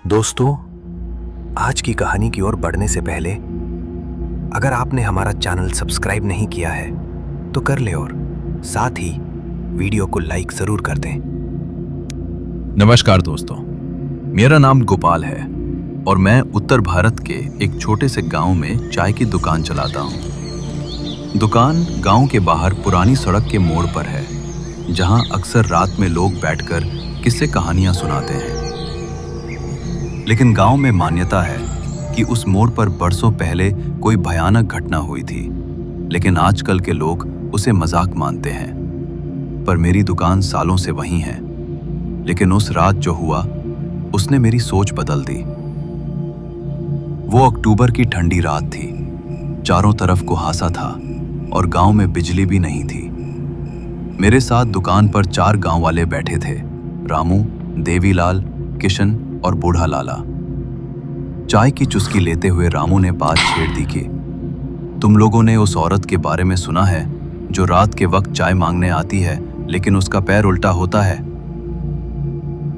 दोस्तों, आज की कहानी की ओर बढ़ने से पहले अगर आपने हमारा चैनल सब्सक्राइब नहीं किया है तो कर ले और साथ ही वीडियो को लाइक जरूर कर दें। नमस्कार दोस्तों, मेरा नाम गोपाल है और मैं उत्तर भारत के एक छोटे से गांव में चाय की दुकान चलाता हूं। दुकान गांव के बाहर पुरानी सड़क के मोड़ पर है, जहां अक्सर रात में लोग बैठकर किस्से कहानियां सुनाते हैं। लेकिन गांव में मान्यता है कि उस मोड़ पर बरसों पहले कोई भयानक घटना हुई थी, लेकिन आजकल के लोग उसे मजाक मानते हैं। पर मेरी दुकान सालों से वहीं है, लेकिन उस रात जो हुआ उसने मेरी सोच बदल दी। वो अक्टूबर की ठंडी रात थी। चारों तरफ कुहासा था और गांव में बिजली भी नहीं थी। मेरे साथ दुकान पर 4 गांव वाले बैठे थे, रामू, देवीलाल, किशन और बूढ़ा लाला। चाय की चुस्की लेते हुए रामू ने बात छेड़ दी कि तुम लोगों ने उस औरत के बारे में सुना है जो रात के वक्त चाय मांगने आती है लेकिन उसका पैर उल्टा होता है।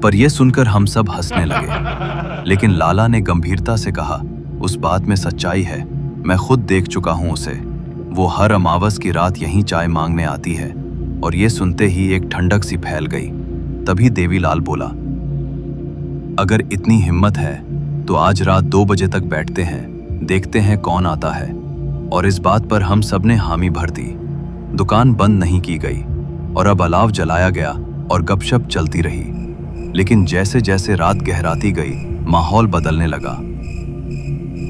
पर यह सुनकर हम सब हंसने लगे, लेकिन लाला ने गंभीरता से कहा, उस बात में सच्चाई है, मैं खुद देख चुका हूं उसे। वो हर अमावस की रात यहीं चाय मांगने आती है। और ये सुनते ही एक ठंडक सी फैल गई। तभी देवीलाल बोला, अगर इतनी हिम्मत है तो आज रात 2 बजे तक बैठते हैं, देखते हैं कौन आता है। और इस बात पर हम सब ने हामी भर दी। दुकान बंद नहीं की गई और अब अलाव जलाया गया और गपशप चलती रही। लेकिन जैसे जैसे रात गहराती गई, माहौल बदलने लगा।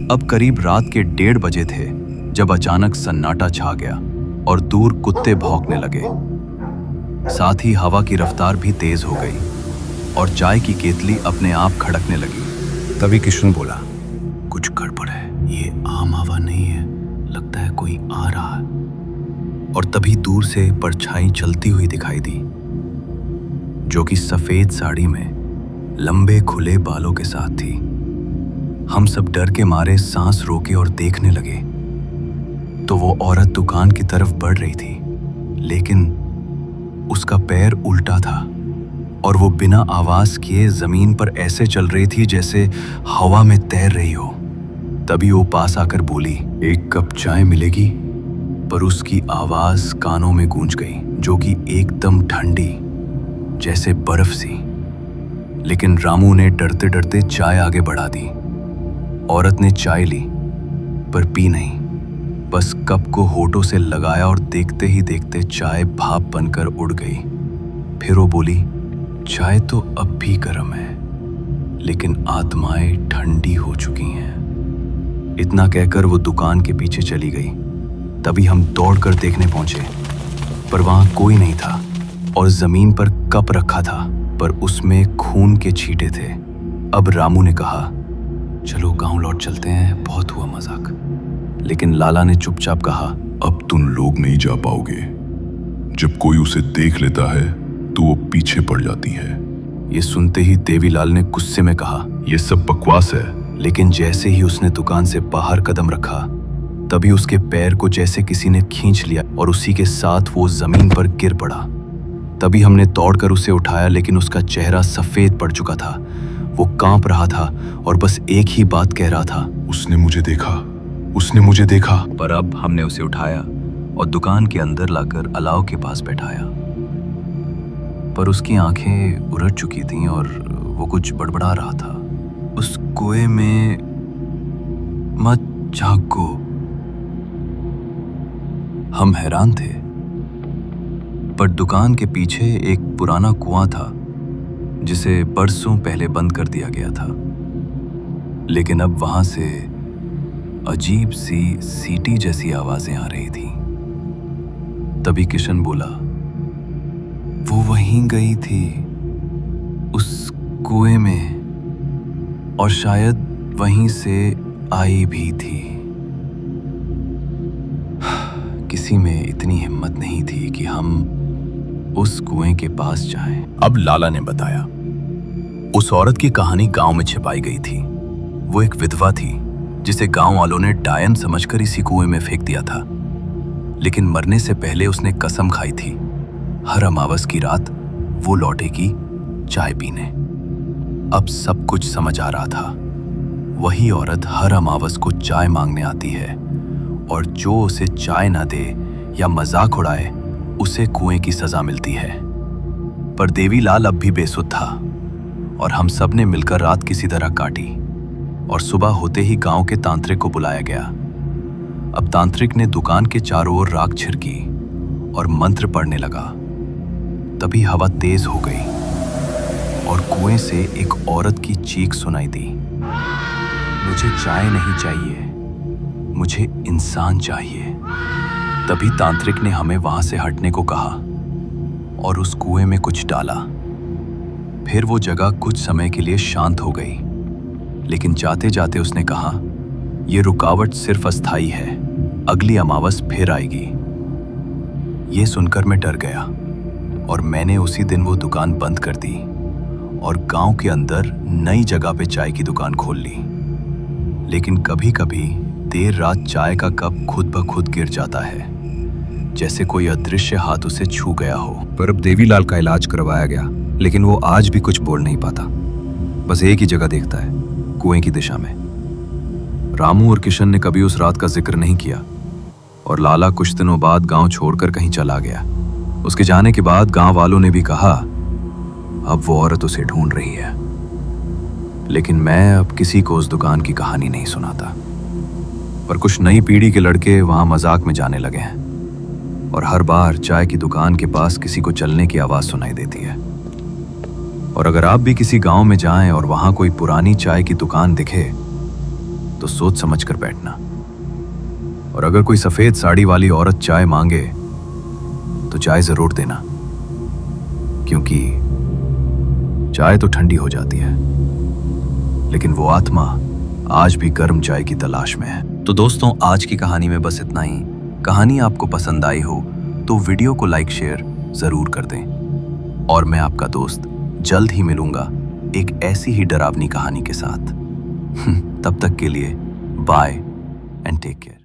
अब करीब रात के 1:30 बजे थे जब अचानक सन्नाटा छा गया और दूर कुत्ते भौंकने लगे। साथ ही हवा की रफ्तार भी तेज हो गई और चाय की केतली अपने आप खड़कने लगी। तभी किशन बोला, कुछ गड़बड़ है, ये आम हवा नहीं है, लगता है कोई आ रहा है। और तभी दूर से परछाई चलती हुई दिखाई दी, जो कि सफेद साड़ी में लंबे खुले बालों के साथ थी। हम सब डर के मारे सांस रोके और देखने लगे तो वो औरत दुकान की तरफ बढ़ रही थी, लेकिन उसका पैर उल्टा था और वो बिना आवाज किए जमीन पर ऐसे चल रही थी जैसे हवा में तैर रही हो। तभी वो पास आकर बोली, एक कप चाय मिलेगी? पर उसकी आवाज कानों में गूंज गई, जो कि एकदम ठंडी जैसे बर्फ सी। लेकिन रामू ने डरते डरते चाय आगे बढ़ा दी। औरत ने चाय ली पर पी नहीं, बस कप को होठों से लगाया और देखते ही देखते चाय भाप बनकर उड़ गई। फिर वो बोली, चाय तो अब भी गर्म है, लेकिन आत्माएं ठंडी हो चुकी हैं। इतना कहकर वो दुकान के पीछे चली गई। तभी हम दौड़कर देखने पहुंचे, पर वहां कोई नहीं था और जमीन पर कप रखा था, पर उसमें खून के छींटे थे। अब रामू ने कहा, चलो गांव लौट चलते हैं, बहुत हुआ मजाक। लेकिन लाला ने चुपचाप कहा, अब तुम लोग नहीं जा पाओगे। जब कोई उसे देख लेता है तो वो पीछे पड़ जाती है। ये सुनते ही देवीलाल ने गुस्से में कहा, ये सब बकवास है। लेकिन जैसे ही उसने दुकान से बाहर कदम रखा, तभी उसके पैर को जैसे किसी ने खींच लिया और उसी के साथ वो जमीन पर गिर पड़ा। तभी हमने दौड़कर उसे उठाया, लेकिन उसका चेहरा सफेद पड़ चुका था। वो कांप रहा था और बस एक ही बात कह रहा था, उसने मुझे देखा, उसने मुझे देखा। पर अब हमने उसे उठाया और दुकान के अंदर लाकर अलाव के पास बैठाया। पर उसकी आंखें उलझ चुकी थीं और वो कुछ बड़बड़ा रहा था। उस कुएं में मत झांको। हम हैरान थे, पर दुकान के पीछे एक पुराना कुआं था जिसे बरसों पहले बंद कर दिया गया था। लेकिन अब वहां से अजीब सी सीटी जैसी आवाजें आ रही थी। तभी किशन बोला, वो वहीं गई थी, उस कुएं में, और शायद वहीं से आई भी थी। किसी में इतनी हिम्मत नहीं थी कि हम उस कुएं के पास जाएं। अब लाला ने बताया, उस औरत की कहानी गांव में छिपाई गई थी। वो एक विधवा थी जिसे गांव वालों ने डायन समझकर इसी कुएं में फेंक दिया था। लेकिन मरने से पहले उसने कसम खाई थी, हर अमावस की रात वो लौटेगी चाय पीने। अब सब कुछ समझ आ रहा था। वही औरत हर अमावस को चाय मांगने आती है और जो उसे चाय ना दे या मजाक उड़ाए उसे कुएं की सजा मिलती है। पर देवीलाल अब भी बेसुध था और हम सब ने मिलकर रात किसी तरह काटी और सुबह होते ही गांव के तांत्रिक को बुलाया गया। अब तांत्रिक ने दुकान के चारों ओर राख छिड़की और मंत्र पढ़ने लगा। तभी हवा तेज हो गई और कुएं से एक औरत की चीख सुनाई दी, मुझे चाय नहीं चाहिए, मुझे इंसान चाहिए। तभी तांत्रिक ने हमें वहां से हटने को कहा और उस कुएं में कुछ डाला। फिर वो जगह कुछ समय के लिए शांत हो गई, लेकिन जाते जाते उसने कहा, ये रुकावट सिर्फ अस्थाई है, अगली अमावस फिर आएगी। ये सुनकर मैं डर गया और मैंने उसी दिन वो दुकान बंद कर दी और गांव के अंदर नई जगह पे चाय की दुकान खोल ली। लेकिन कभी कभी देर रात चाय का कप खुद ब खुद गिर जाता है, जैसे कोई अदृश्य हाथ उसे छू गया हो। पर अब देवीलाल का इलाज करवाया गया, लेकिन वो आज भी कुछ बोल नहीं पाता। बस एक ही जगह देखता है, कुएं की दिशा में। रामू और किशन ने कभी उस रात का जिक्र नहीं किया और लाला कुछ दिनों बाद गांव छोड़कर कहीं चला गया। उसके जाने के बाद गांव वालों ने भी कहा अब वो औरत उसे ढूंढ रही है। लेकिन मैं अब किसी को उस दुकान की कहानी नहीं सुनाता। पर कुछ नई पीढ़ी के लड़के वहां मजाक में जाने लगे हैं और हर बार चाय की दुकान के पास किसी को चलने की आवाज सुनाई देती है। और अगर आप भी किसी गांव में जाएं और वहां कोई पुरानी चाय की दुकान दिखे तो सोच समझ कर बैठना। और अगर कोई सफेद साड़ी वाली औरत चाय मांगे तो चाय जरूर देना, क्योंकि चाय तो ठंडी हो जाती है, लेकिन वो आत्मा आज भी गर्म चाय की तलाश में है। तो दोस्तों, आज की कहानी में बस इतना ही। कहानी आपको पसंद आई हो तो वीडियो को लाइक शेयर जरूर कर दें। और मैं आपका दोस्त जल्द ही मिलूंगा एक ऐसी ही डरावनी कहानी के साथ। तब तक के लिए बाय एंड टेक केयर।